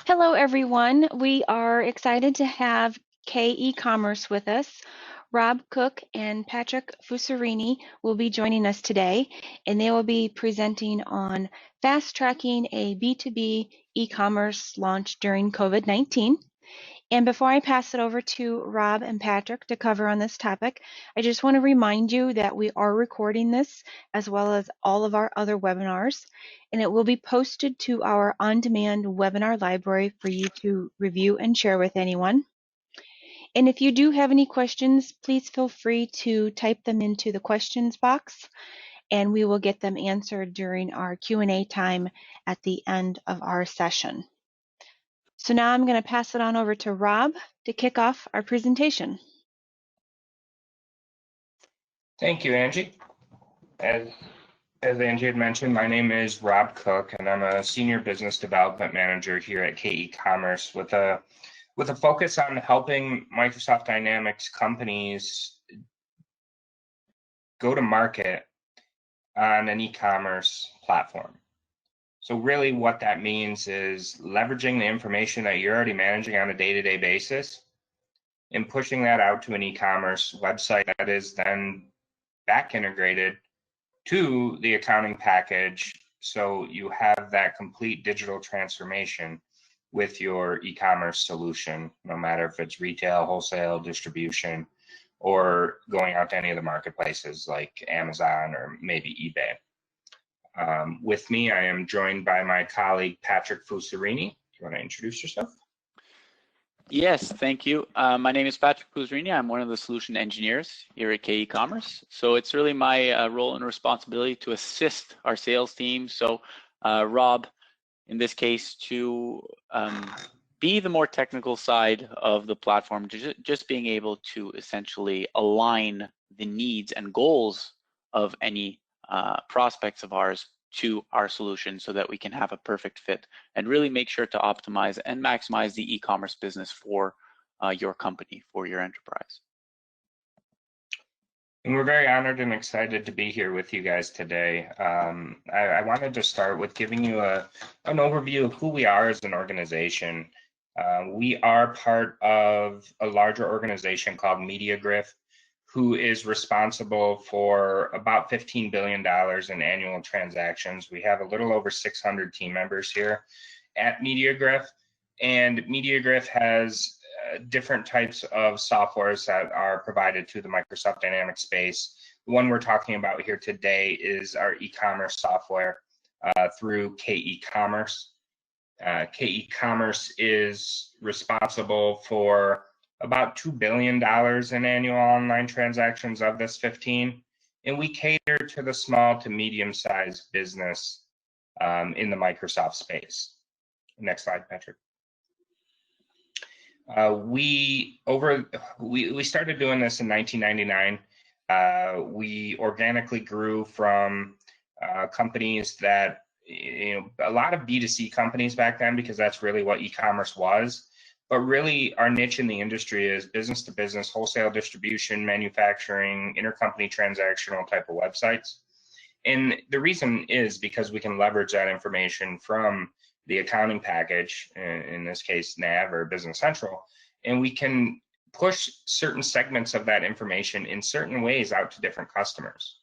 Hello, everyone. We are excited to have K-e-commerce with us. Rob Cook and Patrick Fussarini will be joining us today, and they will be presenting on fast-tracking a B2B e-commerce launch during COVID-19. And before I pass it over to Rob and Patrick to cover on this topic, I just want to remind you that we are recording this as well as all of our other webinars, and it will be posted to our on-demand webinar library for you to review and share with anyone. And if you do have any questions, please feel free to type them into the questions box, and we will get them answered during our Q&A time at the end of our session. So now I'm going to pass it on over to Rob to kick off our presentation. Thank you, Angie. As Angie had mentioned, my name is Rob Cook, and I'm a Senior Business Development Manager here at K-e-commerce with a focus on helping Microsoft Dynamics companies go to market on an e-commerce platform. So really what that means is leveraging the information that you're already managing on a day-to-day basis and pushing that out to an e-commerce website that is then back integrated to the accounting package, so you have that complete digital transformation with your e-commerce solution, no matter if it's retail, wholesale, distribution, or going out to any of the marketplaces like Amazon or maybe eBay. With me, I am joined by my colleague, Patrick Fussarini. Do you want to introduce yourself? Yes, thank you. My name is Patrick Fussarini. I'm one of the solution engineers here at K-e-commerce. So it's really my role and responsibility to assist our sales team. So Rob, in this case, to be the more technical side of the platform, just being able to essentially align the needs and goals of any prospects of ours to our solution so that we can have a perfect fit and really make sure to optimize and maximize the e-commerce business for your company, for your enterprise. And we're very honored and excited to be here with you guys today. I wanted to start with giving you an overview of who we are as an organization. We are part of a larger organization called MediaGriff, who is responsible for about $15 billion in annual transactions. We have a little over 600 team members here at MediaGriff, and MediaGriff has different types of softwares that are provided to the Microsoft Dynamics space. The one we're talking about here today is our e-commerce software through K-e-commerce. K-e-commerce is responsible for about $2 billion in annual online transactions of this 15, and we cater to the small to medium-sized business in the Microsoft space. Next slide, Patrick. We started doing this in 1999. We organically grew from companies that, a lot of B2C companies back then, because that's really what e-commerce was. But really, our niche in the industry is business to business, wholesale distribution, manufacturing, intercompany transactional type of websites. And the reason is because we can leverage that information from the accounting package, in this case, NAV or Business Central, and we can push certain segments of that information in certain ways out to different customers.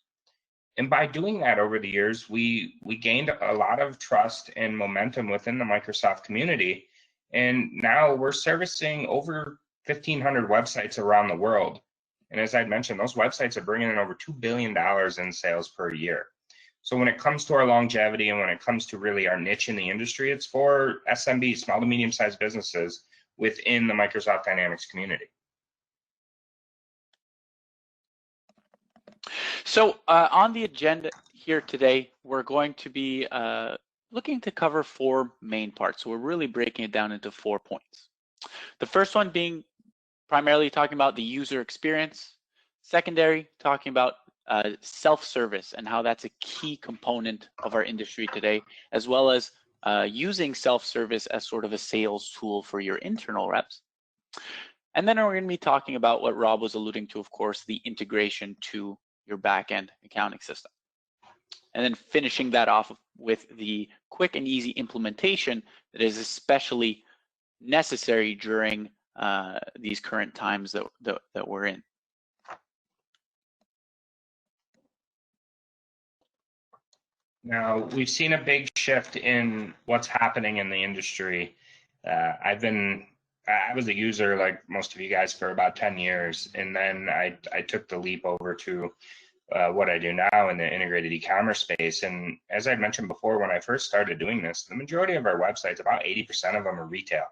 And by doing that over the years, we gained a lot of trust and momentum within the Microsoft community. And now we're servicing over 1,500 websites around the world. And as I mentioned, those websites are bringing in over $2 billion in sales per year. So when it comes to our longevity and when it comes to really our niche in the industry, it's for SMBs, small to medium-sized businesses within the Microsoft Dynamics community. So on the agenda here today, we're going to be looking to cover 4 main parts. So we're really breaking it down into 4 points. The first one being primarily talking about the user experience. Secondary, talking about self-service and how that's a key component of our industry today, as well as using self-service as sort of a sales tool for your internal reps. And then we're going to be talking about what Rob was alluding to, of course, the integration to your back-end accounting system. And then finishing that off with the quick and easy implementation that is especially necessary during these current times that we're in. Now, we've seen a big shift in what's happening in the industry. I was a user like most of you guys for about 10 years, and then I took the leap over to what I do now in the integrated e-commerce space. And as I mentioned before, when I first started doing this, the majority of our websites, about 80% of them are retail.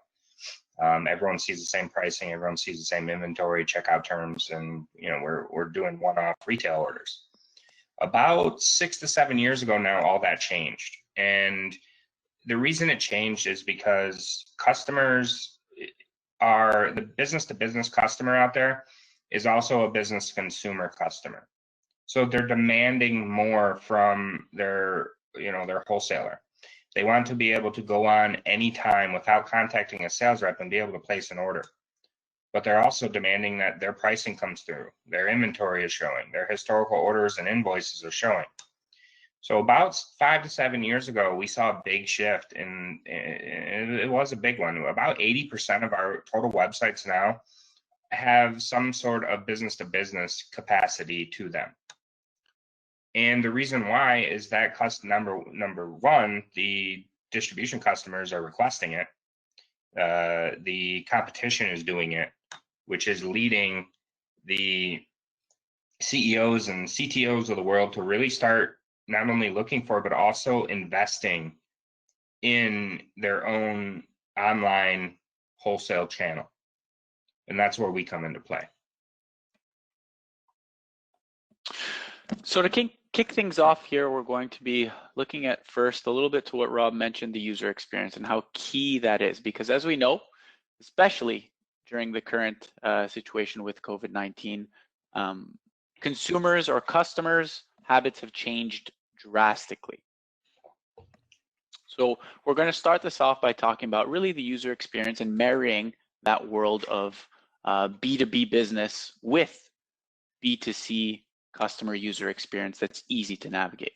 Everyone sees the same pricing, everyone sees the same inventory, checkout terms, and we're doing one-off retail orders. About 6 to 7 years ago now, all that changed. And the reason it changed is because customers are, the business-to-business customer out there is also a business consumer customer. So they're demanding more from their wholesaler. They want to be able to go on anytime without contacting a sales rep and be able to place an order. But they're also demanding that their pricing comes through, their inventory is showing, their historical orders and invoices are showing. So about 5 to 7 years ago, we saw a big shift, and it was a big one. About 80% of our total websites now have some sort of business-to-business capacity to them. And the reason why is that number one, the distribution customers are requesting it. The competition is doing it, which is leading the CEOs and CTOs of the world to really start not only looking for, but also investing in their own online wholesale channel. And that's where we come into play. So to kick things off here, we're going to be looking at first a little bit to what Rob mentioned, the user experience and how key that is, because as we know, especially during the current situation with COVID-19, consumers or customers' habits have changed drastically. So we're going to start this off by talking about really the user experience and marrying that world of B2B business with B2C customer user experience that's easy to navigate.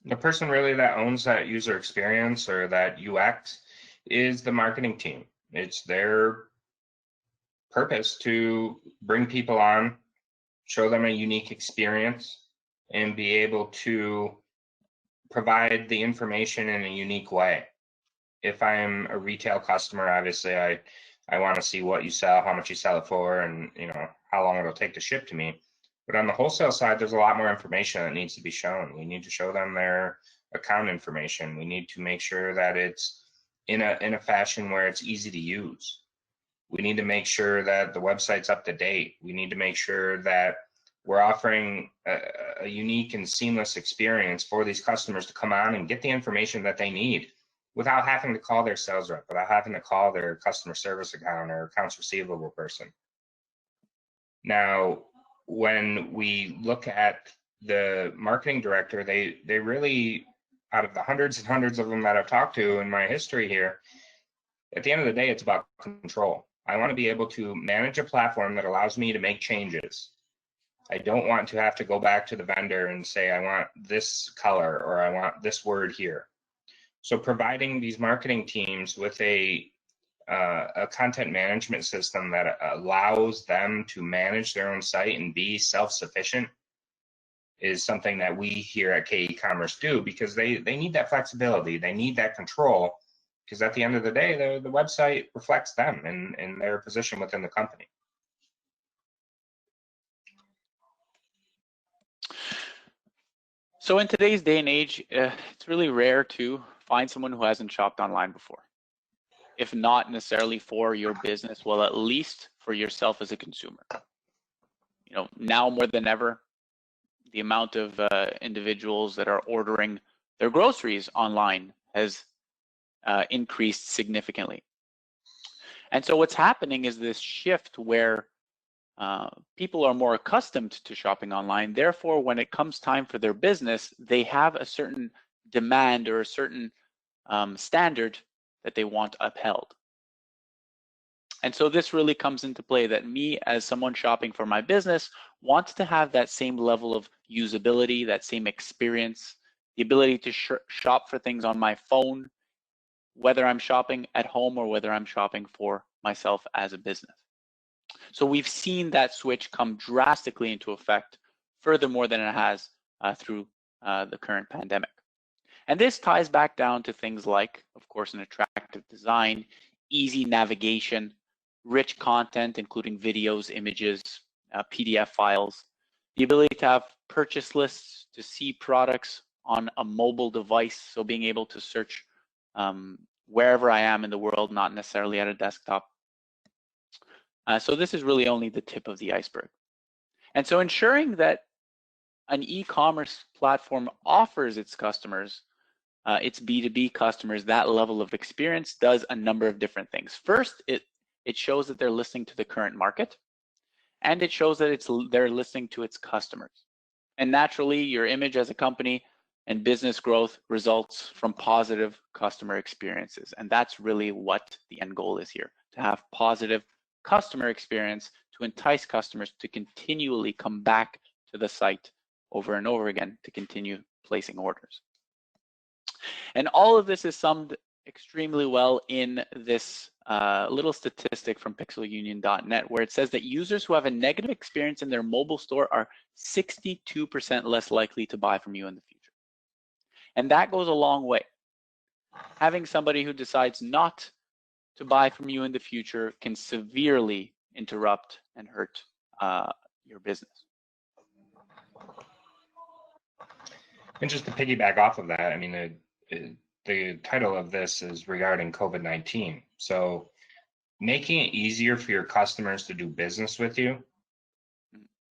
The person really that owns that user experience or that UX is the marketing team. It's their purpose to bring people on, show them a unique experience, and be able to provide the information in a unique way. If I'm a retail customer, obviously I want to see what you sell, how much you sell it for, and how long it'll take to ship to me. But on the wholesale side, there's a lot more information that needs to be shown. We need to show them their account information. We need to make sure that it's in a fashion where it's easy to use. We need to make sure that the website's up to date. We need to make sure that we're offering a unique and seamless experience for these customers to come on and get the information that they need without having to call their sales rep, without having to call their customer service account or accounts receivable person. Now, when we look at the marketing director, they really, out of the hundreds and hundreds of them that I've talked to in my history here, at the end of the day, it's about control. I want to be able to manage a platform that allows me to make changes. I don't want to have to go back to the vendor and say, I want this color or I want this word here. So providing these marketing teams with a content management system that allows them to manage their own site and be self-sufficient is something that we here at KE Commerce do, because they need that flexibility, they need that control, because at the end of the day, the website reflects them and their position within the company. So in today's day and age, it's really rare to find someone who hasn't shopped online before. If not necessarily for your business, well, at least for yourself as a consumer. Now more than ever, the amount of individuals that are ordering their groceries online has increased significantly. And so what's happening is this shift where people are more accustomed to shopping online. Therefore, when it comes time for their business, they have a certain demand or a certain standard that they want upheld. And so this really comes into play that me as someone shopping for my business wants to have that same level of usability, that same experience, the ability to shop for things on my phone whether I'm shopping at home or whether I'm shopping for myself as a business. So we've seen that switch come drastically into effect, furthermore than it has through the current pandemic. And this ties back down to things like, of course, an attractive design, easy navigation, rich content, including videos, images, PDF files, the ability to have purchase lists, to see products on a mobile device, so being able to search wherever I am in the world, not necessarily at a desktop. So this is really only the tip of the iceberg. And so ensuring that an e-commerce platform offers its customers, its B2B customers, that level of experience does a number of different things. First, it shows that they're listening to the current market, and it shows that they're listening to its customers. And naturally, your image as a company and business growth results from positive customer experiences. And that's really what the end goal is here, to have positive customer experience to entice customers to continually come back to the site over and over again to continue placing orders. And all of this is summed extremely well in this little statistic from pixelunion.net, where it says that users who have a negative experience in their mobile store are 62% less likely to buy from you in the future. And that goes a long way. Having somebody who decides not to buy from you in the future can severely interrupt and hurt your business. And just to piggyback off of that, I mean, the title of this is regarding COVID-19. So making it easier for your customers to do business with you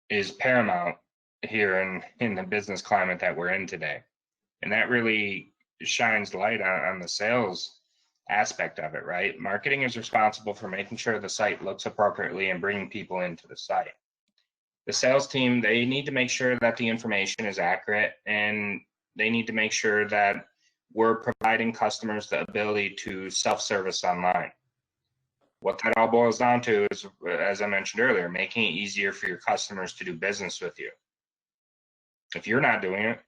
is paramount here in the business climate that we're in today. And that really shines light on the sales aspect of it, right? Marketing is responsible for making sure the site looks appropriately and bringing people into the site. The sales team, they need to make sure that the information is accurate, and they need to make sure that we're providing customers the ability to self-service online. What that all boils down to is, as I mentioned earlier, making it easier for your customers to do business with you. If you're not doing it,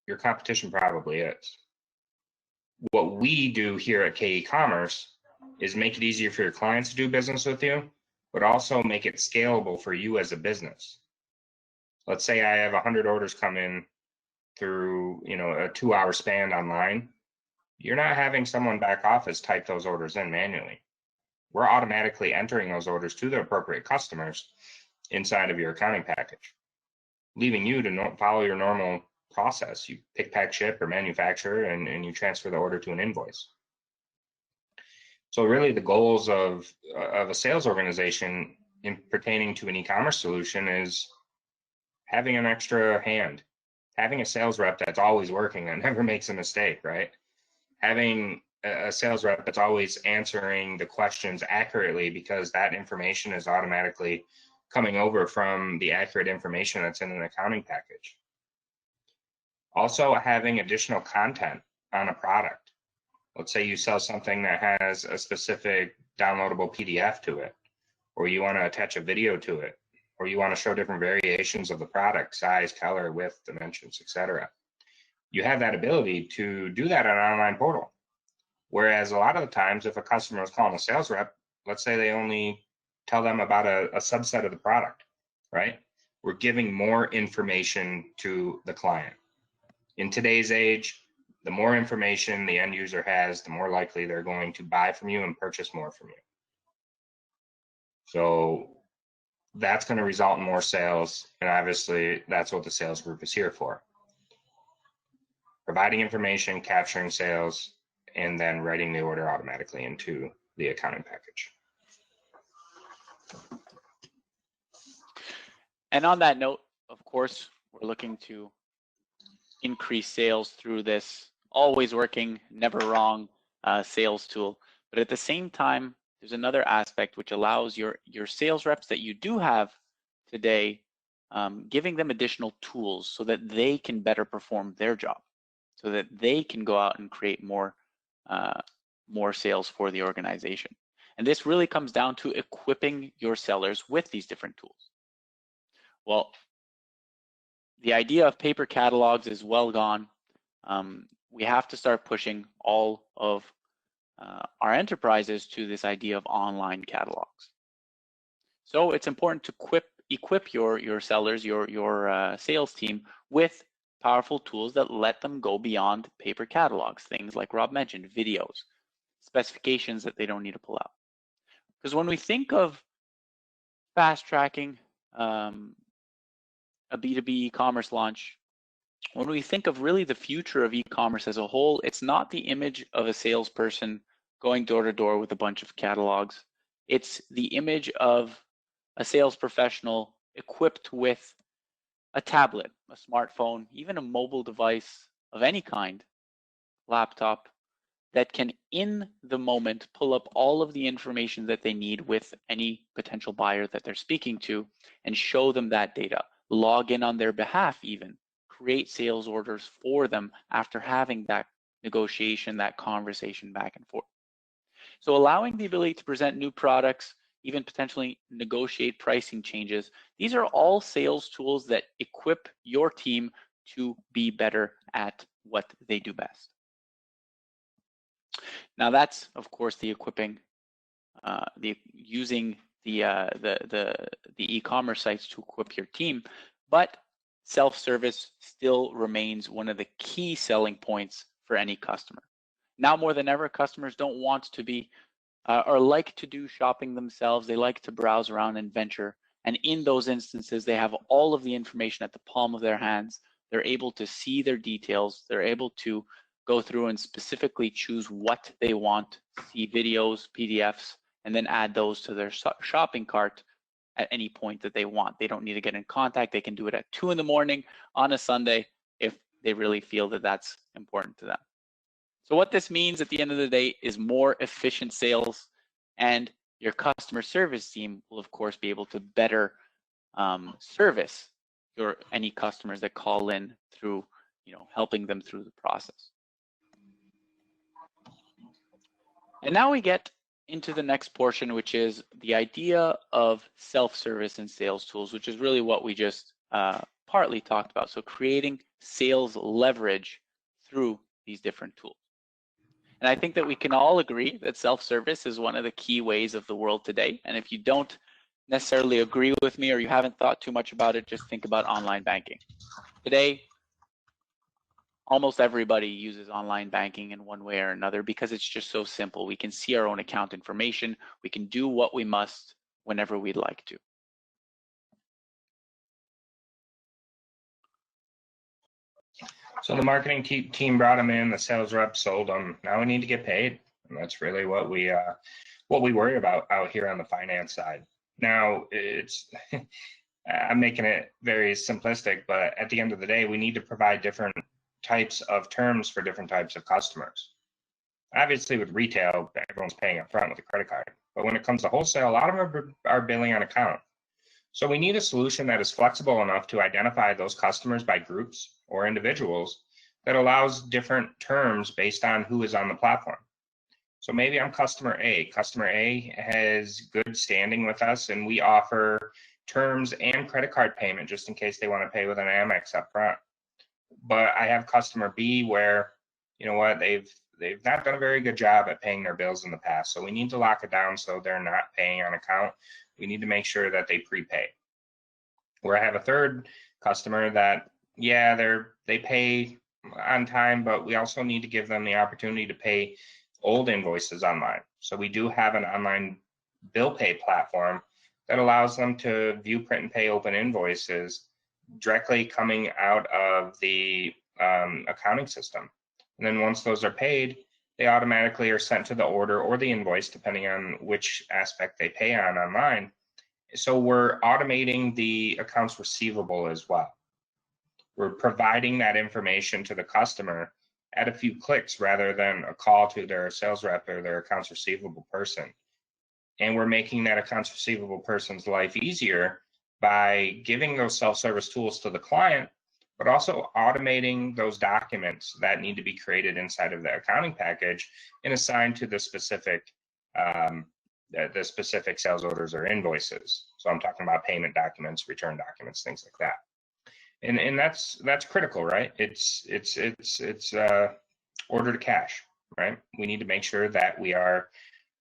your competition probably is. What we do here at KE Commerce is make it easier for your clients to do business with you, but also make it scalable for you as a business. Let's say I have 100 orders come in through, a 2-hour span online. You're not having someone back office type those orders in manually. We're automatically entering those orders to the appropriate customers inside of your accounting package, leaving you to follow your normal process. You pick, pack, ship, or manufacture, and you transfer the order to an invoice. So really the goals of a sales organization in pertaining to an e-commerce solution is having an extra hand, having a sales rep that's always working, that never makes a mistake, right? Having a sales rep that's always answering the questions accurately, because that information is automatically coming over from the accurate information that's in an accounting package. Also having additional content on a product. Let's say you sell something that has a specific downloadable PDF to it, or you want to attach a video to it, or you want to show different variations of the product, size, color, width, dimensions, etc. You have that ability to do that on an online portal. Whereas a lot of the times, if a customer is calling a sales rep, let's say they only tell them about a subset of the product, right? We're giving more information to the client. In today's age, the more information the end user has, the more likely they're going to buy from you and purchase more from you. So that's going to result in more sales, and obviously that's what the sales group is here for. Providing information, capturing sales, and then writing the order automatically into the accounting package. And on that note, of course, we're looking to increase sales through this always working, never wrong sales tool. But at the same time, there's another aspect which allows your sales reps that you do have today, giving them additional tools so that they can better perform their job, so that they can go out and create more sales for the organization. And this really comes down to equipping your sellers with these different tools. Well, the idea of paper catalogs is well gone. We have to start pushing all of our enterprises to this idea of online catalogs. So it's important to equip your sellers, your sales team with powerful tools that let them go beyond paper catalogs, things like Rob mentioned, videos, specifications that they don't need to pull out. Because when we think of fast tracking a B2B e-commerce launch, when we think of really the future of e-commerce as a whole, it's not the image of a salesperson going door to door with a bunch of catalogs. It's the image of a sales professional equipped with a tablet, a smartphone, even a mobile device of any kind, laptop, that can in the moment pull up all of the information that they need with any potential buyer that they're speaking to and show them that data, log in on their behalf even, create sales orders for them after having that negotiation, that conversation back and forth. So allowing the ability to present new products, even potentially negotiate pricing changes, these are all sales tools that equip your team to be better at what they do best. Now that's, of course, the equipping, using the e-commerce sites to equip your team, but self-service still remains one of the key selling points for any customer. Now more than ever, customers don't want to be or like to do shopping themselves. They like to browse around and venture. And in those instances, they have all of the information at the palm of their hands. They're able to see their details. They're able to go through and specifically choose what they want, see videos, PDFs, and then add those to their shopping cart at any point that they want. They don't need to get in contact. They can do it at 2 in the morning on a Sunday if they really feel that that's important to them. So what this means at the end of the day is more efficient sales, and your customer service team will of course be able to better service any customers that call in through, helping them through the process. And now we get into the next portion, which is the idea of self-service and sales tools, which is really what we just partly talked about. So creating sales leverage through these different tools. And I think that we can all agree that self-service is one of the key ways of the world today. And if you don't necessarily agree with me or you haven't thought too much about it, just think about online banking. Today, almost everybody uses online banking in one way or another because it's just so simple. We can see our own account information. We can do what we must whenever we'd like to. So the marketing team brought them in, the sales rep sold them. Now we need to get paid, and that's really what we worry about out here on the finance side. Now it's I'm making it very simplistic, but at the end of the day, we need to provide different types of terms for different types of customers. Obviously, with retail, everyone's paying up front with a credit card, but when it comes to wholesale, a lot of them are billing on account. So we need a solution that is flexible enough to identify those customers by groups or individuals that allows different terms based on who is on the platform. So maybe I'm customer A. Customer A has good standing with us, and we offer terms and credit card payment just in case they want to pay with an Amex up front. But I have customer B where, you know what, they've not done a very good job at paying their bills in the past. So we need to lock it down so they're not paying on account. We need to make sure that they prepay. Where I have a third customer that, yeah, they pay on time, but we also need to give them the opportunity to pay old invoices online. So we do have an online bill pay platform that allows them to view, print, and pay open invoices directly coming out of the accounting system. And then once those are paid, they automatically are sent to the order or the invoice, depending on which aspect they pay on online. So we're automating the accounts receivable as well. We're providing that information to the customer at a few clicks rather than a call to their sales rep or their accounts receivable person. And we're making that accounts receivable person's life easier by giving those self-service tools to the client, but also automating those documents that need to be created inside of the accounting package and assigned to the specific sales orders or invoices. So I'm talking about payment documents, return documents, things like that. And that's critical, right? It's order to cash. right? We need to make sure that we are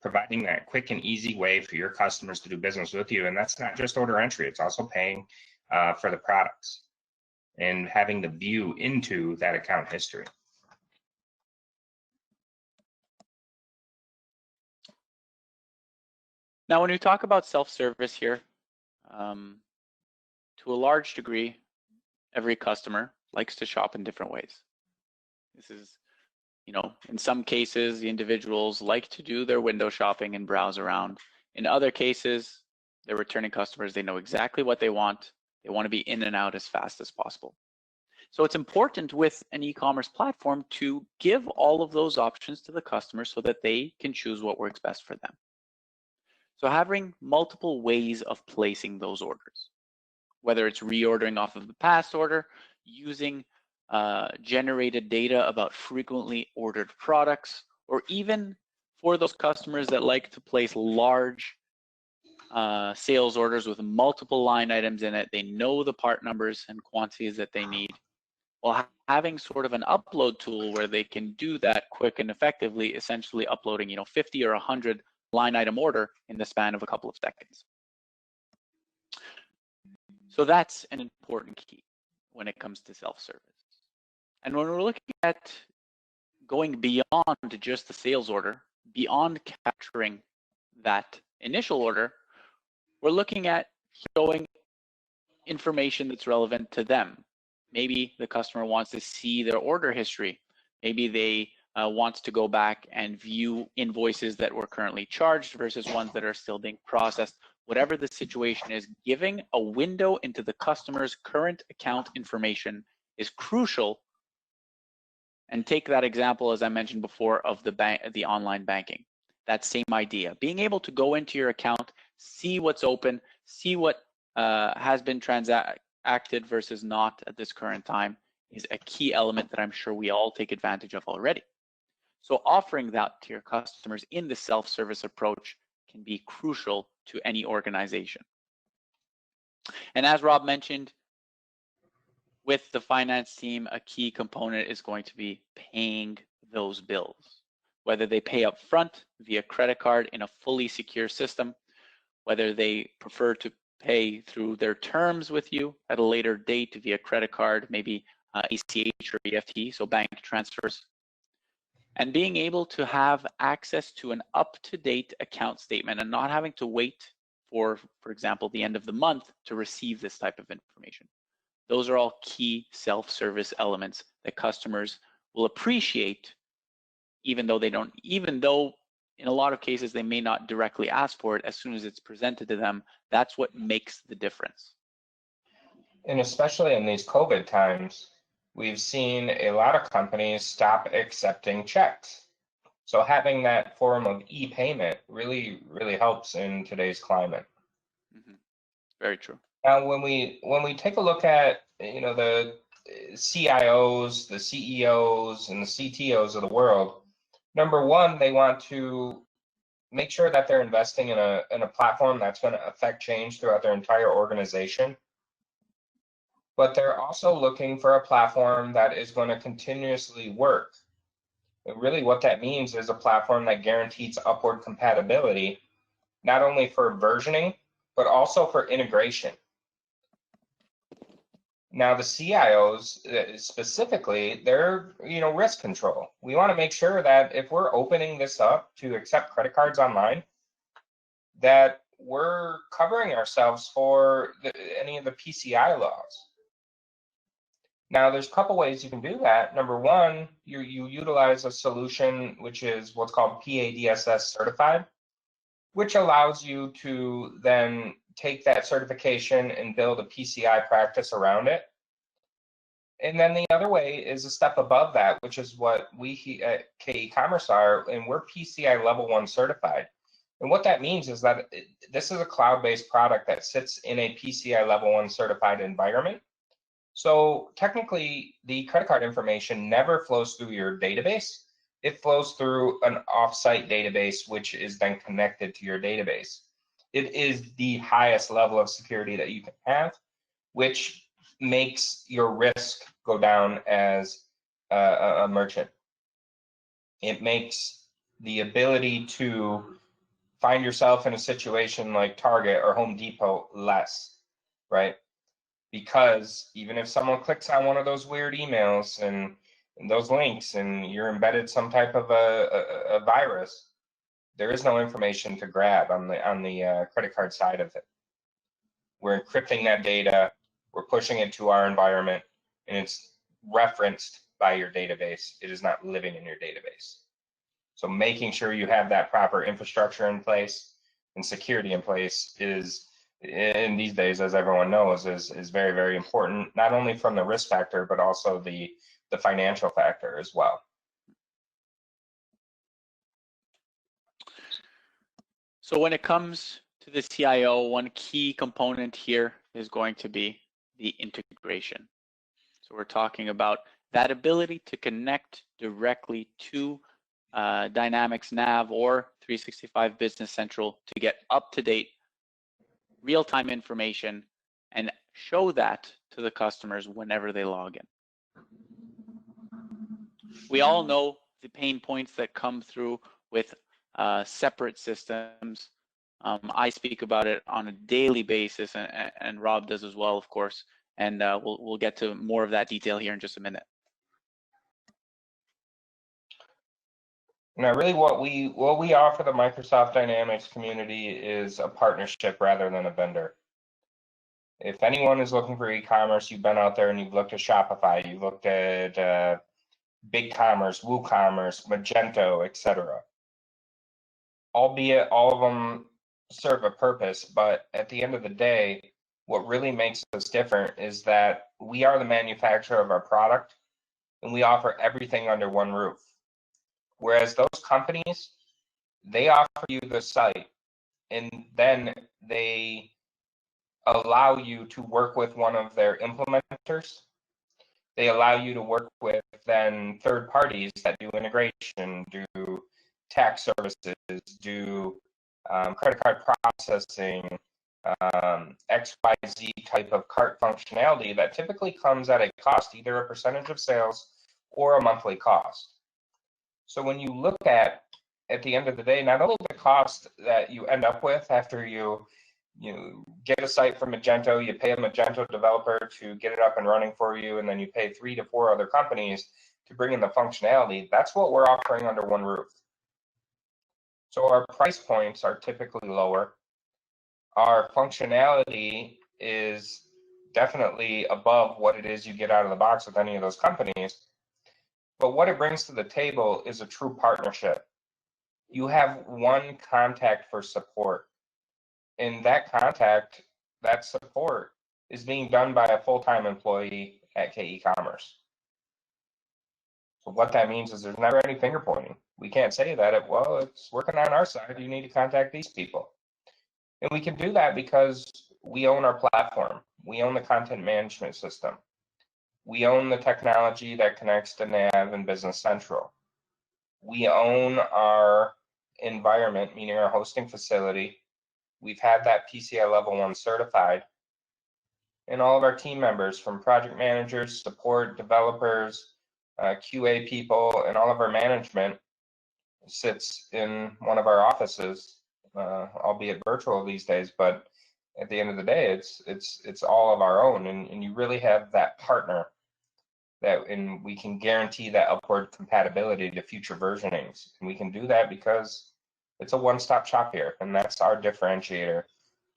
providing that quick and easy way for your customers to do business with you. And that's not just order entry, it's also paying for the products and having the view into that account history. Now, when we talk about self-service here, to a large degree, every customer likes to shop in different ways. This is, you know, in some cases, the individuals like to do their window shopping and browse around. In other cases, they're returning customers. They know exactly what they want. They want to be in and out as fast as possible. So it's important with an e-commerce platform to give all of those options to the customer so that they can choose what works best for them. So having multiple ways of placing those orders, whether it's reordering off of the past order, using generated data about frequently ordered products, or even for those customers that like to place large sales orders with multiple line items in it, they know the part numbers and quantities that they need. Well, having sort of an upload tool where they can do that quick and effectively, essentially uploading, you know, 50 or 100 line item order in the span of a couple of seconds. So that's an important key when it comes to self-service. And when we're looking at going beyond just the sales order, beyond capturing that initial order, we're looking at showing information that's relevant to them. Maybe the customer wants to see their order history. Maybe they want to go back and view invoices that were currently charged versus ones that are still being processed. Whatever the situation is, giving a window into the customer's current account information is crucial. And take that example, as I mentioned before, of the online banking. That same idea, being able to go into your account, see what's open, see what has been transacted versus not at this current time is a key element that I'm sure we all take advantage of already. So offering that to your customers in the self-service approach can be crucial to any organization. And as Rob mentioned, with the finance team, a key component is going to be paying those bills, whether they pay up front via credit card in a fully secure system, whether they prefer to pay through their terms with you at a later date via credit card, maybe ACH or EFT, so bank transfers. And being able to have access to an up-to-date account statement and not having to wait for example, the end of the month to receive this type of information. Those are all key self-service elements that customers will appreciate, even though in a lot of cases they may not directly ask for it. As soon as it's presented to them, that's what makes the difference. And especially in these COVID times, we've seen a lot of companies stop accepting checks. So having that form of e-payment really helps in today's climate. Mm-hmm. Very true. Now, when we take a look at, you know, the CIOs, the CEOs, and the CTOs of the world, number one, they want to make sure that they're investing in a platform that's going to affect change throughout their entire organization. But they're also looking for a platform that is going to continuously work. And really what that means is a platform that guarantees upward compatibility, not only for versioning, but also for integration. Now the CIOs specifically, they're, you know, risk control. We want to make sure that if we're opening this up to accept credit cards online, that we're covering ourselves for any of the PCI laws. Now, there's a couple ways you can do that. Number one, you utilize a solution which is what's called PADSS certified, which allows you to then take that certification and build a PCI practice around it. And then the other way is a step above that, which is what we at KE Commerce are, and we're PCI level 1 certified. And what that means is that this is a cloud-based product that sits in a PCI level 1 certified environment. So technically, the credit card information never flows through your database. It flows through an offsite database, which is then connected to your database. It is the highest level of security that you can have, which makes your risk go down as a merchant. It makes the ability to find yourself in a situation like Target or Home Depot less, right? Because even if someone clicks on one of those weird emails and those links and you're embedded some type of a virus, there is no information to grab on the credit card side of it. We're encrypting that data, we're pushing it to our environment, and it's referenced by your database. It is not living in your database. So making sure you have that proper infrastructure in place and security in place is, in these days, as everyone knows, is very, very important, not only from the risk factor, but also the financial factor as well. So when it comes to the CIO, one key component here is going to be the integration. So we're talking about that ability to connect directly to Dynamics NAV or 365 Business Central to get up-to-date real-time information and show that to the customers whenever they log in. We all know the pain points that come through with separate systems. I speak about it on a daily basis, and Rob does as well, of course. And we'll get to more of that detail here in just a minute. Now, really, what we offer the Microsoft Dynamics community is a partnership rather than a vendor. If anyone is looking for e-commerce, you've been out there and you've looked at Shopify, you've looked at BigCommerce, WooCommerce, Magento, etc. Albeit all of them serve a purpose, but at the end of the day, what really makes us different is that we are the manufacturer of our product and we offer everything under one roof. Whereas those companies, they offer you the site and then they allow you to work with one of their implementers. They allow you to work with then third parties that do integration, do tax services, do credit card processing, XYZ type of cart functionality that typically comes at a cost, either a percentage of sales or a monthly cost. So when you look at the end of the day, not only the cost that you end up with after you get a site from Magento, you pay a Magento developer to get it up and running for you, and then you pay 3 to 4 other companies to bring in the functionality. That's what we're offering under one roof. So our price points are typically lower. Our functionality is definitely above what it is you get out of the box with any of those companies. But what it brings to the table is a true partnership. You have one contact for support. And that contact, that support, is being done by a full-time employee at KE Commerce. So what that means is there's never any finger pointing. We can't say that, well, it's working on our side, you need to contact these people. And we can do that because we own our platform. We own the content management system. We own the technology that connects to NAV and Business Central. We own our environment, meaning our hosting facility. We've had that PCI Level 1 certified. And all of our team members, from project managers, support, developers, QA people, and all of our management sits in one of our offices, albeit virtual these days, but at the end of the day, it's all of our own, and you really have that partner and we can guarantee that upward compatibility to future versionings. And we can do that because it's a one-stop shop here, and that's our differentiator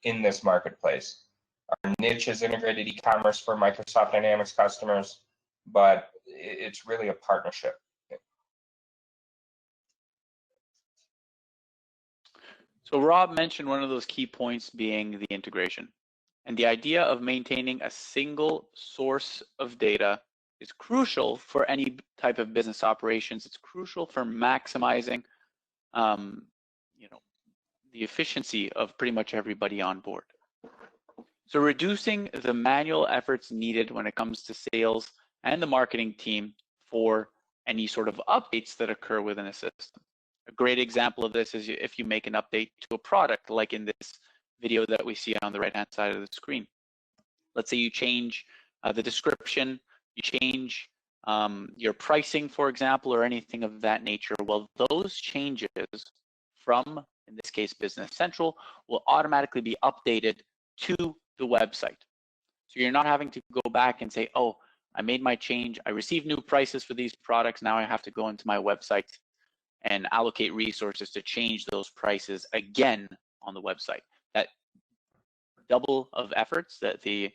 in this marketplace. Our niche is integrated e-commerce for Microsoft Dynamics customers, but it's really a partnership. So Rob mentioned one of those key points being the integration. And the idea of maintaining a single source of data is crucial for any type of business operations. It's crucial for maximizing the efficiency of pretty much everybody on board. So reducing the manual efforts needed when it comes to sales and the marketing team for any sort of updates that occur within a system. A great example of this is if you make an update to a product, like in this video that we see on the right-hand side of the screen. Let's say you change the description, you change your pricing, for example, or anything of that nature, well, those changes from, in this case, Business Central, will automatically be updated to the website. So you're not having to go back and say, oh, I made my change, I received new prices for these products, now I have to go into my website and allocate resources to change those prices again on the website. That double of efforts, that the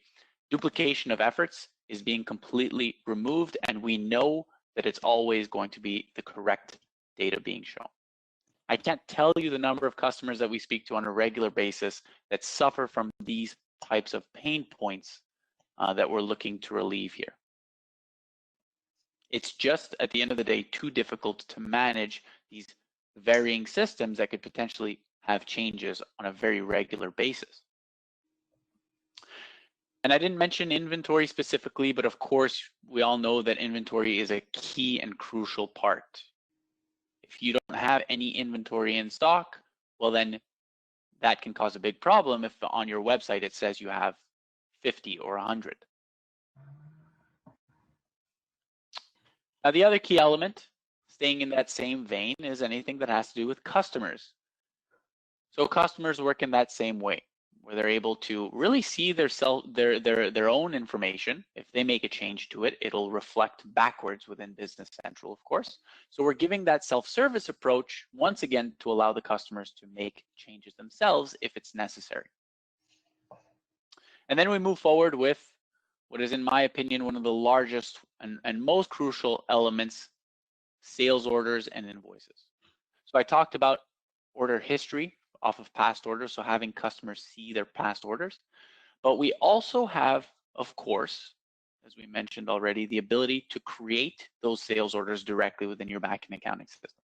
duplication of efforts is being completely removed, and we know that it's always going to be the correct data being shown. I can't tell you the number of customers that we speak to on a regular basis that suffer from these types of pain points that we're looking to relieve here. It's just, at the end of the day, too difficult to manage these varying systems that could potentially have changes on a very regular basis. And I didn't mention inventory specifically, but of course, we all know that inventory is a key and crucial part. If you don't have any inventory in stock, well, then that can cause a big problem if on your website it says you have 50 or 100. Now, the other key element, staying in that same vein, is anything that has to do with customers. So customers work in that same way, where they're able to really see their own information. If they make a change to it, it'll reflect backwards within Business Central, of course. So we're giving that self-service approach, once again, to allow the customers to make changes themselves if it's necessary. And then we move forward with what is, in my opinion, one of the largest and most crucial elements, sales orders and invoices. So I talked about order history off of past orders, so having customers see their past orders. But we also have, of course, as we mentioned already, the ability to create those sales orders directly within your backend accounting system.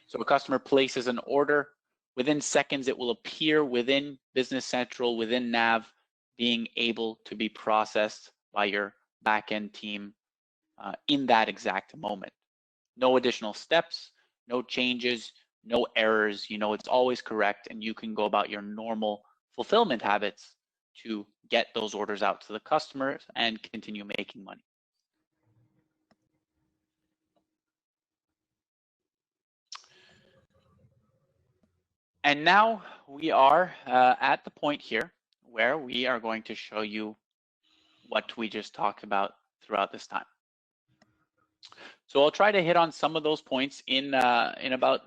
So a customer places an order, within seconds it will appear within Business Central, within NAV, being able to be processed by your backend team in that exact moment. No additional steps, no changes, no errors. You know, it's always correct, and you can go about your normal fulfillment habits to get those orders out to the customers and continue making money. And now we are at the point here where we are going to show you what we just talked about throughout this time. So I'll try to hit on some of those points in about,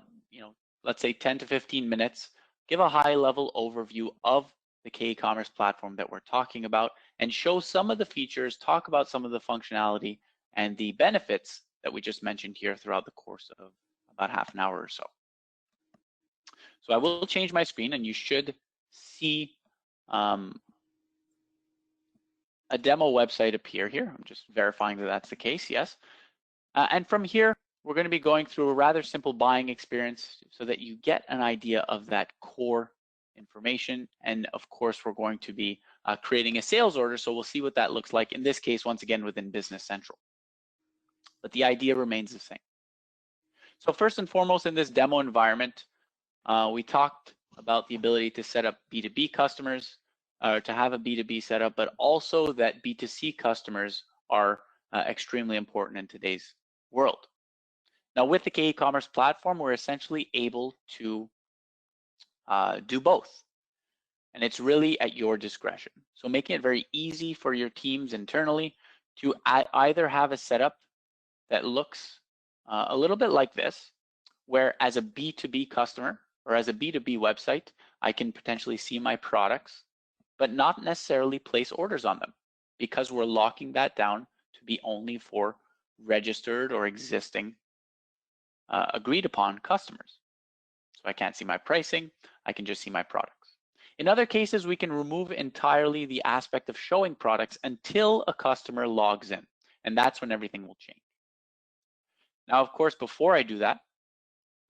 let's say 10 to 15 minutes, give a high level overview of the K-commerce platform that we're talking about, and show some of the features, talk about some of the functionality and the benefits that we just mentioned here throughout the course of about half an hour or so. So I will change my screen, and you should see a demo website appear here. I'm just verifying that that's the case, yes. And from here, we're going to be going through a rather simple buying experience so that you get an idea of that core information. And of course, we're going to be creating a sales order. So we'll see what that looks like. In this case, once again, within Business Central. But the idea remains the same. So first and foremost, in this demo environment, we talked about the ability to set up B2B customers, to have a B2B setup, but also that B2C customers are extremely important in today's world. Now, with the K-commerce platform, we're essentially able to do both. And it's really at your discretion. So making it very easy for your teams internally to either have a setup that looks a little bit like this, where as a B2B customer or as a B2B website, I can potentially see my products, but not necessarily place orders on them, because we're locking that down to be only for registered or existing agreed upon customers. So I can't see my pricing, I can just see my products. In other cases, we can remove entirely the aspect of showing products until a customer logs in, and that's when everything will change. Now, of course, before I do that,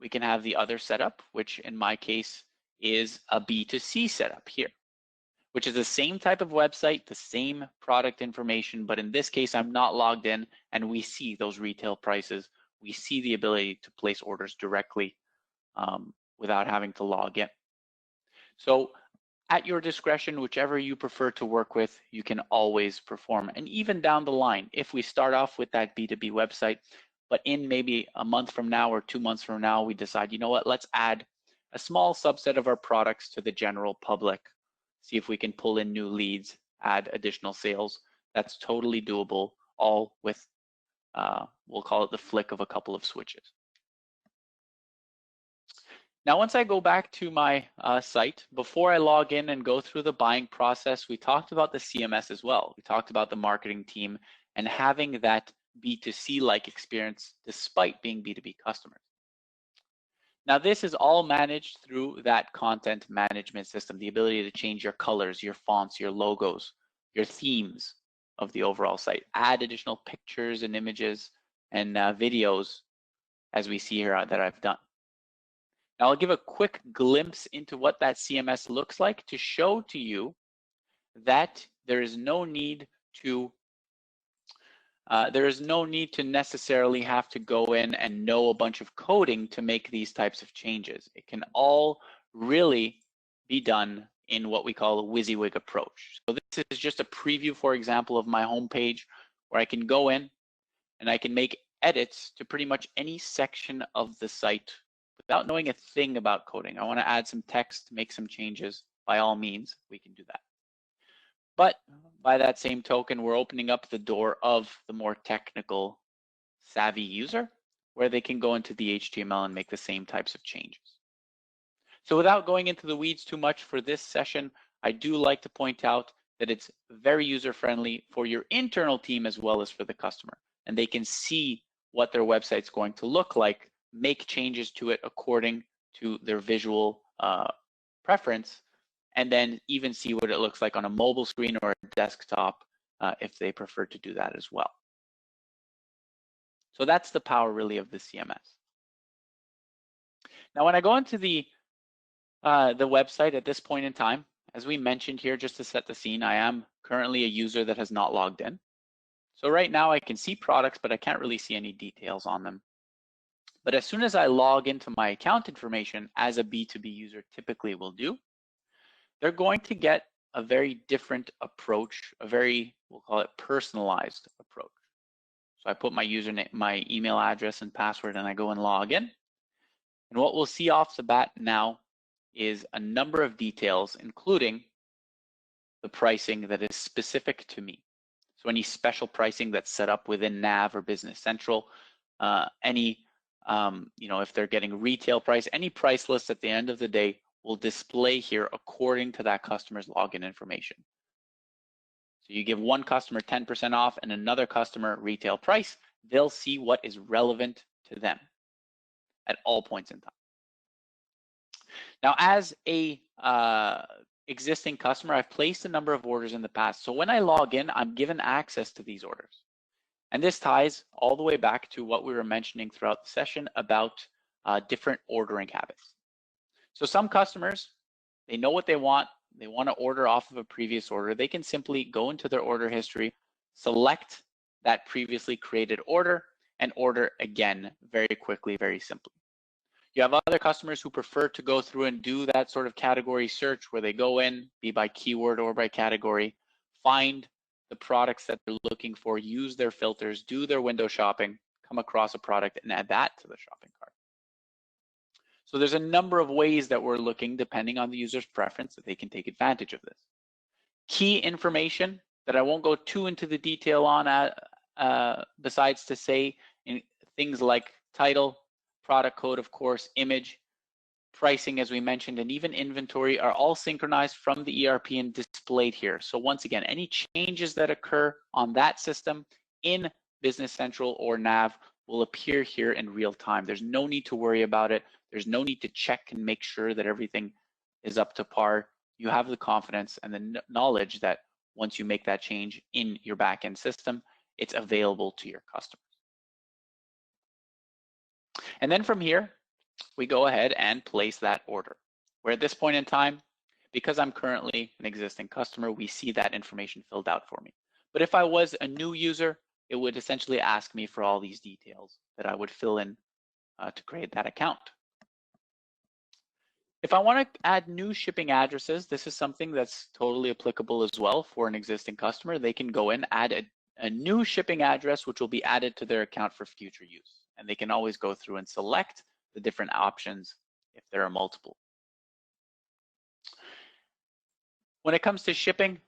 we can have the other setup, which in my case is a B2C setup here, which is the same type of website, the same product information, but in this case, I'm not logged in, and we see those retail prices. We see the ability to place orders directly without having to log in. So At your discretion, whichever you prefer to work with, you can always perform. And even down the line, if we start off with that B2B website, but in maybe a month from now or 2 months from now, we decide, you know what, let's add a small subset of our products to the general public, see if we can pull in new leads, add additional sales. That's totally doable, all with, we'll call it the flick of a couple of switches. Now, once I go back to my site, before I log in and go through the buying process, we talked about the CMS as well. We talked about the marketing team and having that B2C-like experience despite being B2B customers. Now, this is all managed through that content management system, the ability to change your colors, your fonts, your logos, your themes of the overall site, add additional pictures and images and videos, as we see here that I've done. Now, I'll give a quick glimpse into what that CMS looks like to show to you that there is no need to necessarily have to go in and know a bunch of coding to make these types of changes. It can all really be done in what we call a WYSIWYG approach. So this is just a preview, for example, of my homepage where I can go in and I can make edits to pretty much any section of the site without knowing a thing about coding. I want to add some text, make some changes. By all means, we can do that. But by that same token, we're opening up the door of the more technical savvy user where they can go into the HTML and make the same types of changes. So without going into the weeds too much for this session, I do like to point out that it's very user-friendly for your internal team as well as for the customer. And they can see what their website's going to look like, make changes to it according to their visual preference, and then even see what it looks like on a mobile screen or a desktop if they prefer to do that as well. So that's the power really of the CMS. Now, when I go into the website at this point in time, as we mentioned here, just to set the scene, I am currently a user that has not logged in. So right now I can see products, but I can't really see any details on them. But as soon as I log into my account information, as a B2B user typically will do, they're going to get a very different approach, a very, we'll call it personalized approach. So I put my username, my email address and password, and I go and log in. And what we'll see off the bat now is a number of details, including the pricing that is specific to me. So any special pricing that's set up within NAV or Business Central, if they're getting retail price, any price list at the end of the day will display here according to that customer's login information. So you give one customer 10% off and another customer retail price, they'll see what is relevant to them at all points in time. Now, as a existing customer, I've placed a number of orders in the past. So when I log in, I'm given access to these orders. And this ties all the way back to what we were mentioning throughout the session about different ordering habits. So some customers, they know what they want to order off of a previous order. They can simply go into their order history, select that previously created order, and order again very quickly, very simply. You have other customers who prefer to go through and do that sort of category search where they go in, be by keyword or by category, find the products that they're looking for, use their filters, do their window shopping, come across a product and add that to the shopping cart. So there's a number of ways that we're looking, depending on the user's preference, that they can take advantage of this. Key information that I won't go too into the detail on, besides to say in things like title, product code, of course, image, pricing, as we mentioned, and even inventory are all synchronized from the ERP and displayed here. So once again, any changes that occur on that system in Business Central or NAV will appear here in real time. There's no need to worry about it. There's no need to check and make sure that everything is up to par. You have the confidence and the knowledge that once you make that change in your backend system, it's available to your customers. And then from here, we go ahead and place that order. Where at this point in time, because I'm currently an existing customer, we see that information filled out for me. But if I was a new user, it would essentially ask me for all these details that I would fill in to create that account. If I want to add new shipping addresses, this is something that's totally applicable as well for an existing customer. They can go in, add a new shipping address, which will be added to their account for future use. And they can always go through and select the different options if there are multiple. When it comes to shipping,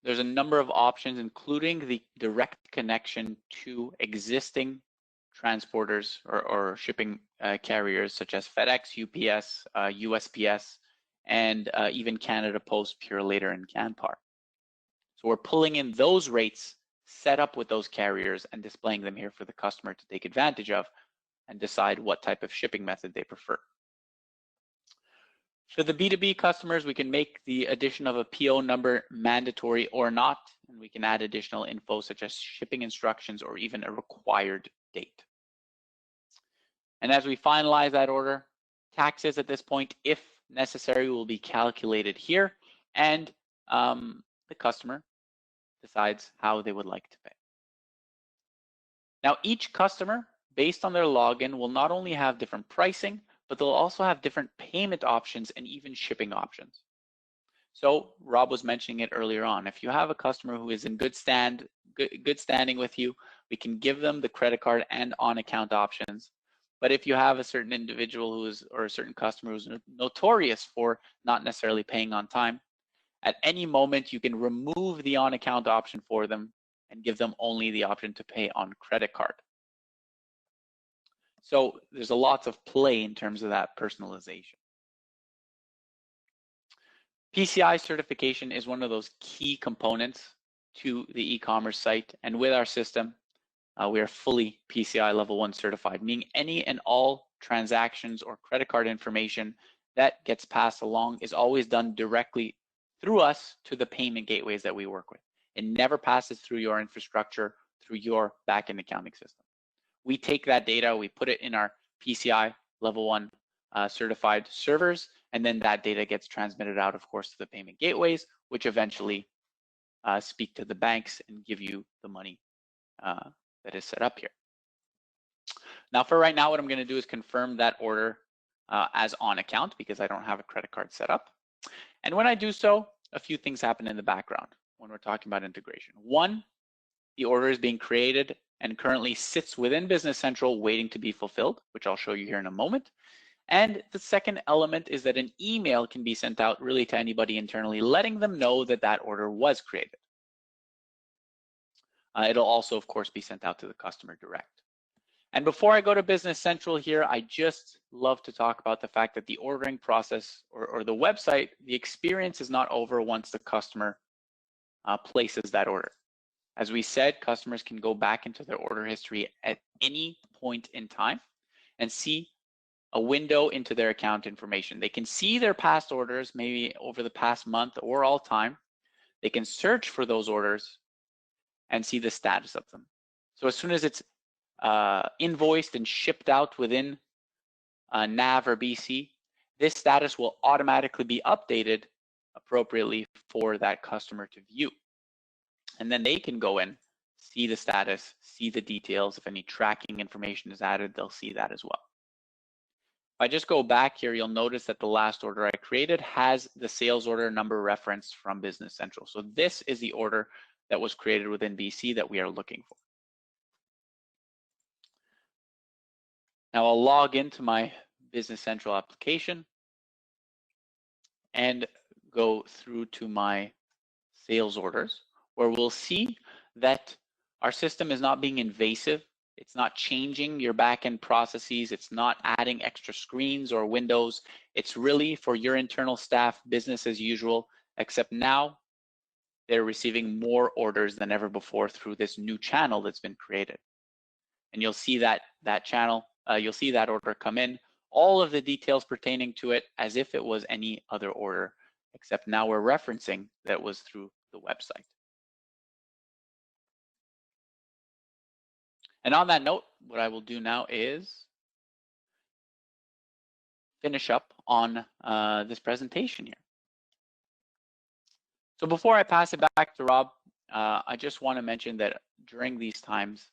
there's a number of options, including the direct connection to existing transporters or shipping carriers such as FedEx, UPS, USPS, and even Canada Post, Purolator, and Canpar. So we're pulling in those rates set up with those carriers and displaying them here for the customer to take advantage of and decide what type of shipping method they prefer. For the B2B customers, we can make the addition of a PO number mandatory or not, and we can add additional info such as shipping instructions or even a required date. And as we finalize that order, taxes at this point, if necessary, will be calculated here, and the customer decides how they would like to pay. Now, each customer, based on their login, will not only have different pricing, but they'll also have different payment options and even shipping options. So Rob was mentioning it earlier on. If you have a customer who is in good standing with you, we can give them the credit card and on-account options. But if you have a certain individual or a certain customer who's notorious for not necessarily paying on time, at any moment you can remove the on-account option for them and give them only the option to pay on credit card. So there's a lot of play in terms of that personalization. PCI certification is one of those key components to the e-commerce site, and with our system, we are fully PCI level 1 certified, meaning any and all transactions or credit card information that gets passed along is always done directly through us to the payment gateways that we work with. It never passes through your infrastructure, through your backend accounting system. We take that data, we put it in our PCI level 1 certified servers, and then that data gets transmitted out, of course, to the payment gateways, which eventually speak to the banks and give you the money that is set up here. Now, for right now, what I'm going to do is confirm that order as on account because I don't have a credit card set up. And when I do so, a few things happen in the background when we're talking about integration. One, the order is being created and currently sits within Business Central waiting to be fulfilled, which I'll show you here in a moment. And the second element is that an email can be sent out really to anybody internally, letting them know that that order was created. It'll also, of course, be sent out to the customer direct. And before I go to Business Central here, I just love to talk about the fact that the ordering process or the website, the experience is not over once the customer places that order. As we said, customers can go back into their order history at any point in time and see a window into their account information. They can see their past orders, maybe over the past month or all time. They can search for those orders and see the status of them. So as soon as it's invoiced and shipped out within NAV or BC, this status will automatically be updated appropriately for that customer to view. And then they can go in, see the status, see the details. If any tracking information is added, they'll see that as well. If I just go back here, you'll notice that the last order I created has the sales order number reference from Business Central. So this is the order that was created within BC that we are looking for. Now I'll log into my Business Central application and go through to my sales orders, where we'll see that our system is not being invasive. It's not changing your backend processes. It's not adding extra screens or windows. It's really for your internal staff, business as usual, except now they're receiving more orders than ever before through this new channel that's been created. And you'll see that channel, you'll see that order come in, all of the details pertaining to it as if it was any other order, except now we're referencing that it was through the website. And on that note, what I will do now is finish up on this presentation here. So before I pass it back to Rob, I just want to mention that during these times,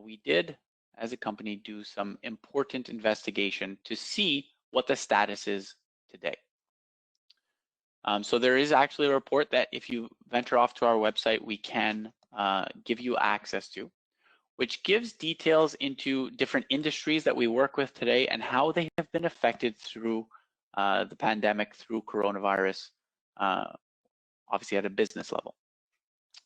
we did, as a company, do some important investigation to see what the status is today. So there is actually a report that if you venture off to our website, we can give you access to, which gives details into different industries that we work with today and how they have been affected through the pandemic, through coronavirus, obviously at a business level.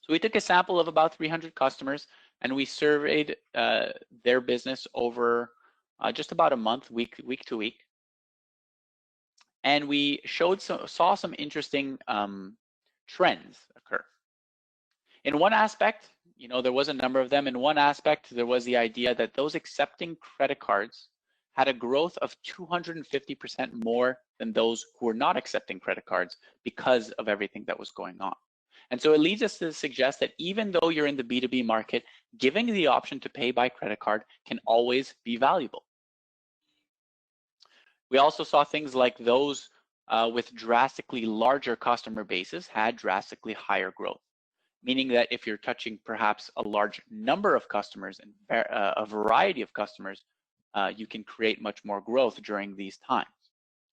So we took a sample of about 300 customers and we surveyed their business over just about a month, week to week. And we saw some interesting trends occur. In one aspect, there was a number of them. In one aspect, there was the idea that those accepting credit cards had a growth of 250% more than those who were not accepting credit cards because of everything that was going on. And so it leads us to suggest that even though you're in the B2B market, giving the option to pay by credit card can always be valuable. We also saw things like those with drastically larger customer bases had drastically higher growth, meaning that if you're touching perhaps a large number of customers and a variety of customers, you can create much more growth during these times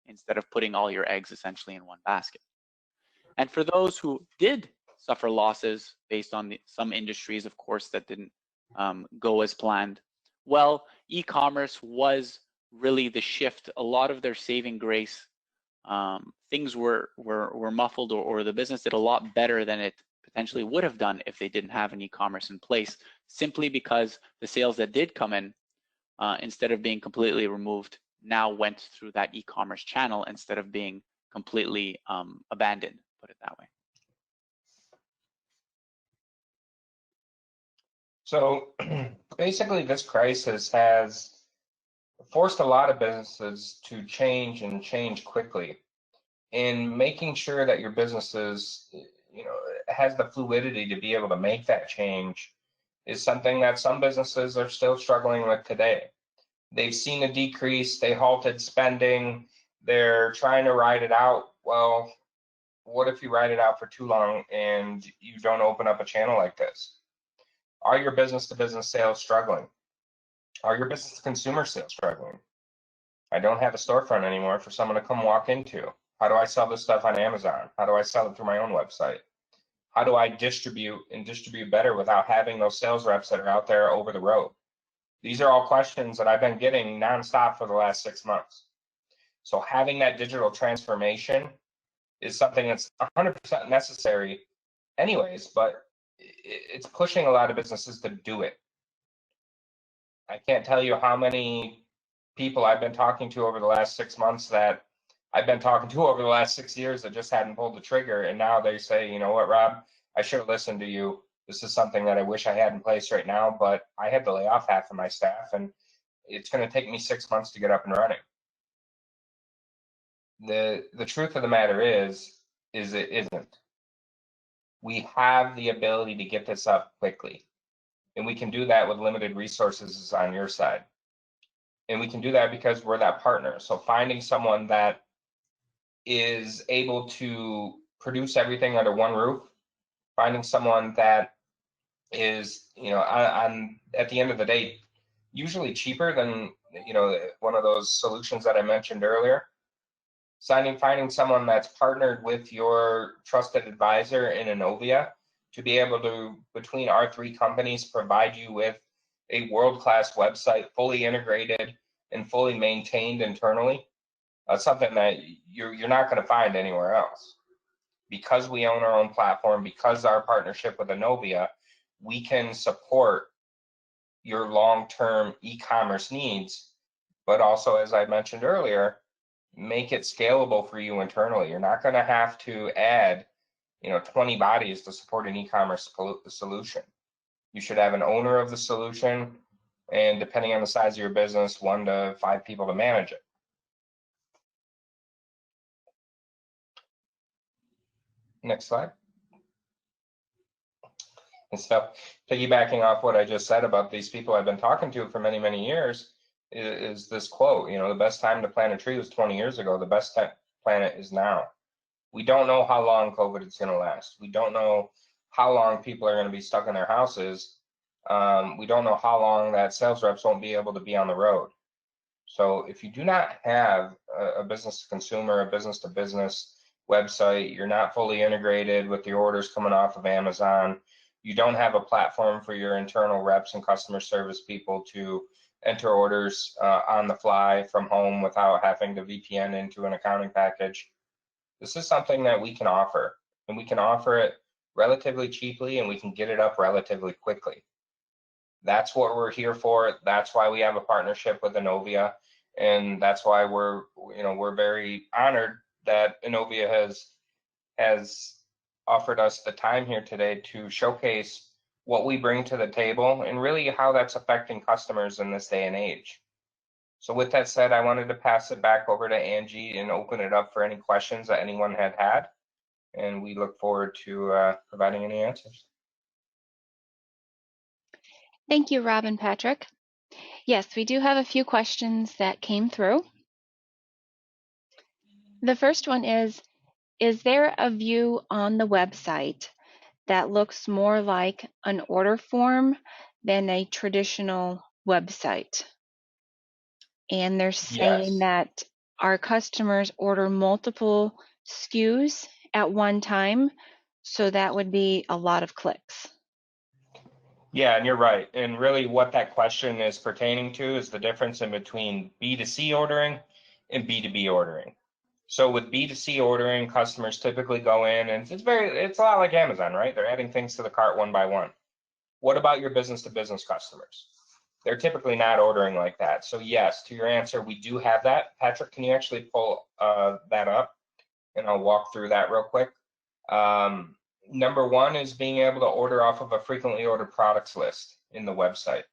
instead of putting all your eggs essentially in one basket. And for those who did suffer losses based on some industries, of course, that didn't go as planned, well, e-commerce was really the shift. A lot of their saving grace, things were muffled, or the business did a lot better than it potentially would have done if they didn't have an e-commerce in place, simply because the sales that did come in, instead of being completely removed, now went through that e-commerce channel instead of being completely abandoned, put it that way. So basically, this crisis has forced a lot of businesses to change and change quickly. In making sure that your businesses, has the fluidity to be able to make that change is something that some businesses are still struggling with today. They've seen a decrease, they halted spending, they're trying to ride it out. Well, what if you ride it out for too long and you don't open up a channel like this? Are your business-to-business sales struggling? Are your business-to-consumer sales struggling? I don't have a storefront anymore for someone to come walk into. How do I sell this stuff on Amazon? How do I sell it through my own website? How do I distribute better without having those sales reps that are out there over the road? These are all questions that I've been getting nonstop for the last 6 months. So having that digital transformation is something that's 100% necessary anyways, but it's pushing a lot of businesses to do it. I can't tell you how many people I've been talking to over the last 6 months that I've been talking to over the last 6 years that just hadn't pulled the trigger. And now they say, you know what, Rob, I should have listened to you. This is something that I wish I had in place right now, but I had to lay off half of my staff and it's going to take me 6 months to get up and running. The truth of the matter is it isn't. We have the ability to get this up quickly, and we can do that with limited resources on your side. And we can do that because we're that partner. So finding someone that is able to produce everything under one roof, finding someone that is, at the end of the day, usually cheaper than, one of those solutions that I mentioned earlier. Finding someone that's partnered with your trusted advisor in Innovia to be able to, between our three companies, provide you with a world-class website, fully integrated and fully maintained internally. That's something that you're not going to find anywhere else. Because we own our own platform, because our partnership with Innovia, we can support your long-term e-commerce needs, but also, as I mentioned earlier, make it scalable for you internally. You're not going to have to add 20 bodies to support an e-commerce solution. You should have an owner of the solution, and depending on the size of your business, 1 to 5 people to manage it. Next slide. And so, piggybacking off what I just said about these people I've been talking to for many, many years, is this quote, the best time to plant a tree was 20 years ago. The best time to plant it is now. We don't know how long COVID is going to last. We don't know how long people are going to be stuck in their houses. We don't know how long that sales reps won't be able to be on the road. So if you do not have a business to consumer, a business to business website, you're not fully integrated with your orders coming off of Amazon, you don't have a platform for your internal reps and customer service people to enter orders on the fly from home without having to VPN into an accounting package, this is something that we can offer, and we can offer it relatively cheaply, and we can get it up relatively quickly. That's what we're here for. That's why we have a partnership with Innovia, and that's why we're very honored that Innovia has offered us the time here today to showcase what we bring to the table and really how that's affecting customers in this day and age. So with that said, I wanted to pass it back over to Angie and open it up for any questions that anyone had, and we look forward to providing any answers. Thank you, Rob and Patrick. Yes, we do have a few questions that came through. The first one is there a view on the website that looks more like an order form than a traditional website? And they're saying Yes. that our customers order multiple SKUs at one time, so that would be a lot of clicks. Yeah, and you're right. And really what that question is pertaining to is the difference in between B2C ordering and B2B ordering. So with B2C ordering, customers typically go in, and it's a lot like Amazon, right? They're adding things to the cart one by one. What about your business to business customers? They're typically not ordering like that. So yes, to your answer, we do have that. Patrick, can you actually pull that up? And I'll walk through that real quick. Number one is being able to order off of a frequently ordered products list in the website.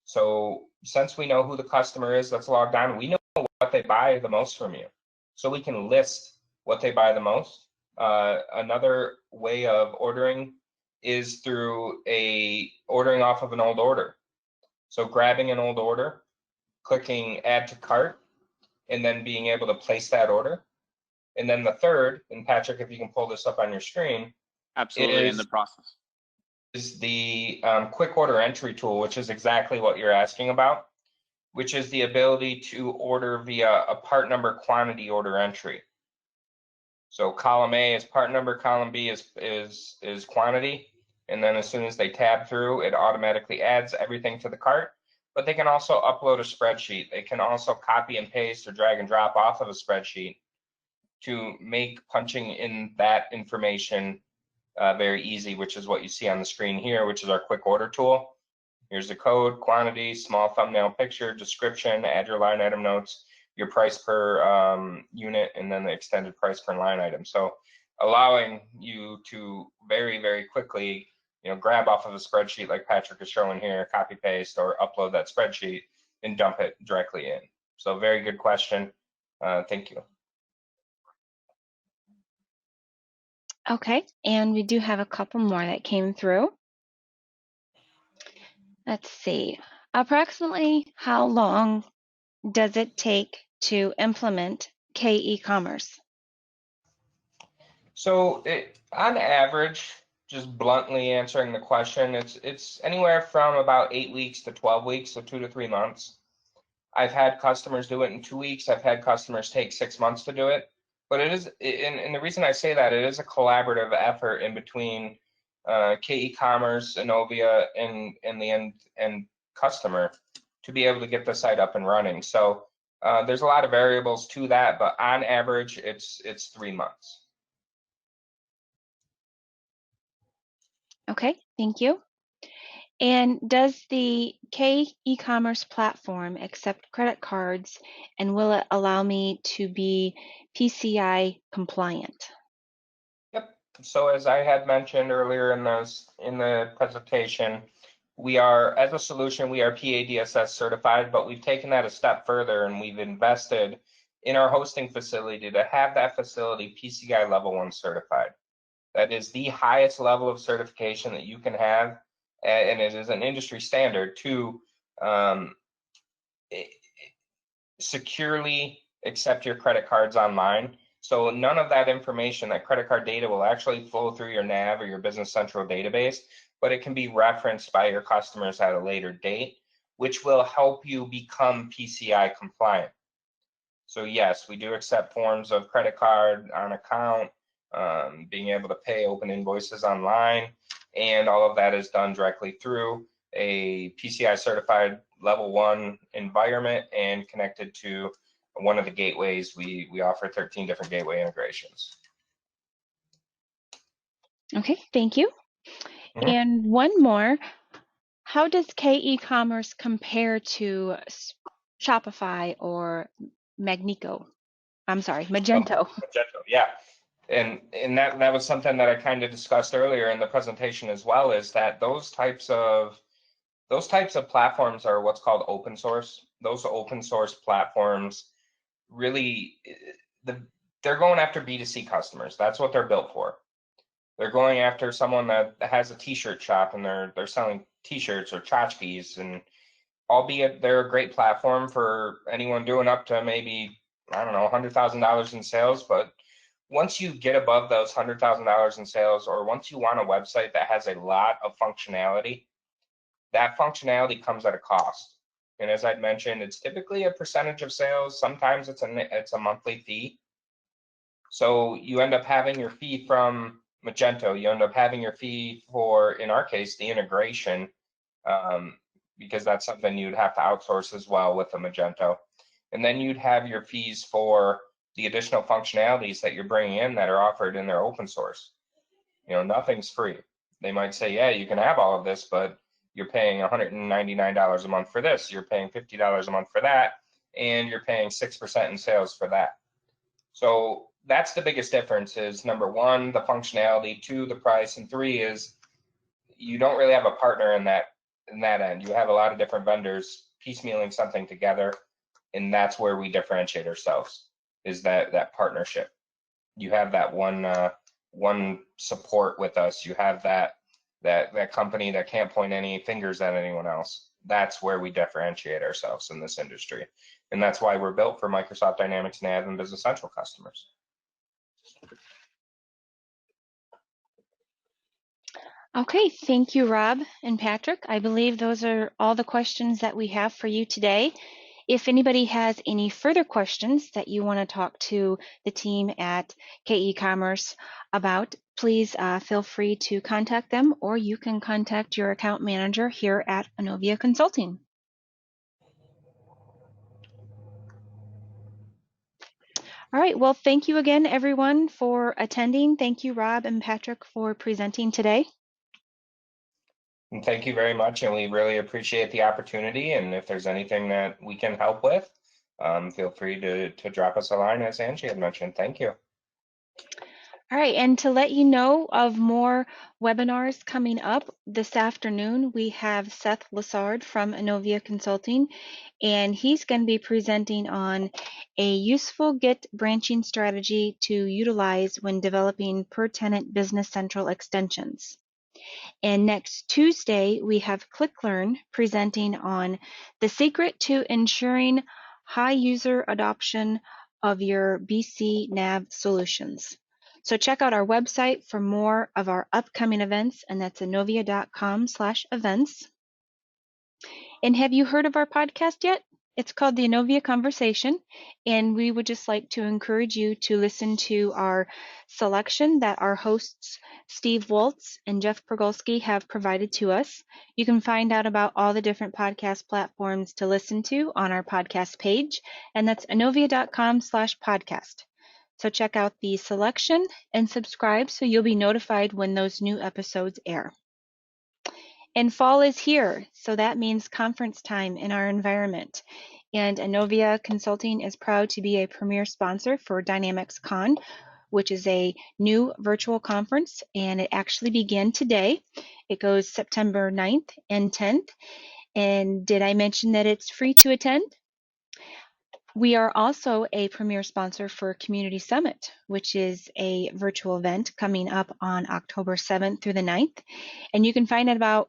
So since we know who the customer is that's logged on, we know what they buy the most from you. So we can list what they buy the most. Another way of ordering is through ordering off of an old order. So grabbing an old order, clicking add to cart, and then being able to place that order. And then the third, and Patrick, if you can pull this up on your screen. Absolutely, in the process. Is the quick order entry tool, which is exactly what you're asking about, which is the ability to order via a part number quantity order entry. So column A is part number, column B is quantity, and then as soon as they tab through, it automatically adds everything to the cart. But they can also upload a spreadsheet. They can also copy and paste or drag and drop off of a spreadsheet to make punching in that information very easy, which is what you see on the screen here, which is our quick order tool. Here's the code, quantity, small thumbnail picture, description, add your line item notes, your price per unit, and then the extended price per line item. So allowing you to very, very quickly, grab off of a spreadsheet like Patrick is showing here, copy paste, or upload that spreadsheet and dump it directly in. So very good question. Thank you. Okay, and we do have a couple more that came through. Let's see. Approximately how long does it take to implement K-e-commerce? So on average, just bluntly answering the question, it's anywhere from about 8 weeks to 12 weeks, so 2 to 3 months. I've had customers do it in 2 weeks. I've had customers take 6 months to do it. But it is, and the reason I say that, it is a collaborative effort in between K-e-commerce, Innovia, and the end customer to be able to get the site up and running. So there's a lot of variables to that, but on average, it's 3 months. Okay, thank you. And does the K-e-commerce platform accept credit cards, and will it allow me to be PCI compliant? Yep. So as I had mentioned earlier in the presentation, we are, as a solution, we are PADSS certified, but we've taken that a step further and we've invested in our hosting facility to have that facility PCI level 1 certified. That is the highest level of certification that you can have, and it is an industry standard to securely accept your credit cards online. So none of that information, that credit card data, will actually flow through your NAV or your Business Central database, but it can be referenced by your customers at a later date. which will help you become PCI compliant. So yes, we do accept forms of credit card on account, being able to pay open invoices online, and all of that is done directly through a PCI certified level 1 environment and connected to one of the gateways. We offer 13 different gateway integrations. Okay, thank you. And one more, how does K-e-commerce compare to Shopify or Magento? Magento, yeah. And that was something that I kind of discussed earlier in the presentation as well, is that those types of platforms are what's called open source. Those open source platforms really, they're going after B2C customers. That's what they're built for. They're going after someone that has a t-shirt shop and they're selling t-shirts or tchotchkes, and albeit they're a great platform for anyone doing up to maybe, I don't know, $100,000 in sales. But once you get above those $100,000 in sales, or once you want a website that has a lot of functionality, that functionality comes at a cost. And as I'd mentioned, it's typically a percentage of sales. Sometimes it's a monthly fee. So you end up having your fee from Magento. You end up having your fee for, in our case, the integration, because that's something you'd have to outsource as well with the Magento. And then you'd have your fees for the additional functionalities that you're bringing in that are offered in their open source. You know, nothing's free. They might say, yeah, you can have all of this, but you're paying $199 a month for this, you're paying $50 a month for that, and you're paying 6% in sales for that. So that's the biggest difference, is number one, the functionality, two, the price, and three is you don't really have a partner in that end. You have a lot of different vendors piecemealing something together, and that's where we differentiate ourselves, is that partnership. You have that one support with us. You have that company that can't point any fingers at anyone else. That's where we differentiate ourselves in this industry. And that's why we're built for Microsoft Dynamics NAV and Business Central customers. Okay, thank you, Rob and Patrick. I believe those are all the questions that we have for you today. If anybody has any further questions that you want to talk to the team at K-e-commerce about, please feel free to contact them, or you can contact your account manager here at Inovia Consulting. All right, well, thank you again, everyone, for attending. Thank you, Rob and Patrick, for presenting today. And thank you very much, and we really appreciate the opportunity. And if there's anything that we can help with, feel free to drop us a line, as Angie had mentioned. Thank you. All right, and to let you know of more webinars coming up this afternoon, we have Seth Lassard from Inovia Consulting, and he's going to be presenting on a useful Git branching strategy to utilize when developing per-tenant Business Central extensions. And next Tuesday, we have ClickLearn presenting on the secret to ensuring high user adoption of your BC NAV solutions. So check out our website for more of our upcoming events, and that's inovia.com/events. And have you heard of our podcast yet? It's called the Inovia Conversation, and we would just like to encourage you to listen to our selection that our hosts Steve Waltz and Jeff Progolski have provided to us. You can find out about all the different podcast platforms to listen to on our podcast page, and that's inovia.com/podcast. So check out the selection and subscribe so you'll be notified when those new episodes air. And fall is here, so that means conference time in our environment. And Inovia Consulting is proud to be a premier sponsor for Dynamics Con, which is a new virtual conference, and it actually began today. It goes September 9th and 10th. And did I mention that it's free to attend? We are also a premier sponsor for Community Summit, which is a virtual event coming up on October 7th through the 9th. And you can find out about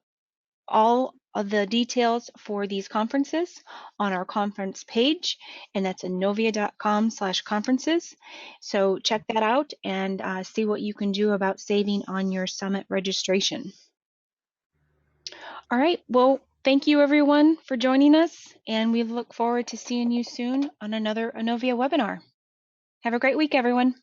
all of the details for these conferences on our conference page, and that's inovia.com/conferences. So check that out and see what you can do about saving on your summit registration. All right, well, Thank you everyone for joining us, and we look forward to seeing you soon on another Inovia webinar. Have a great week, everyone.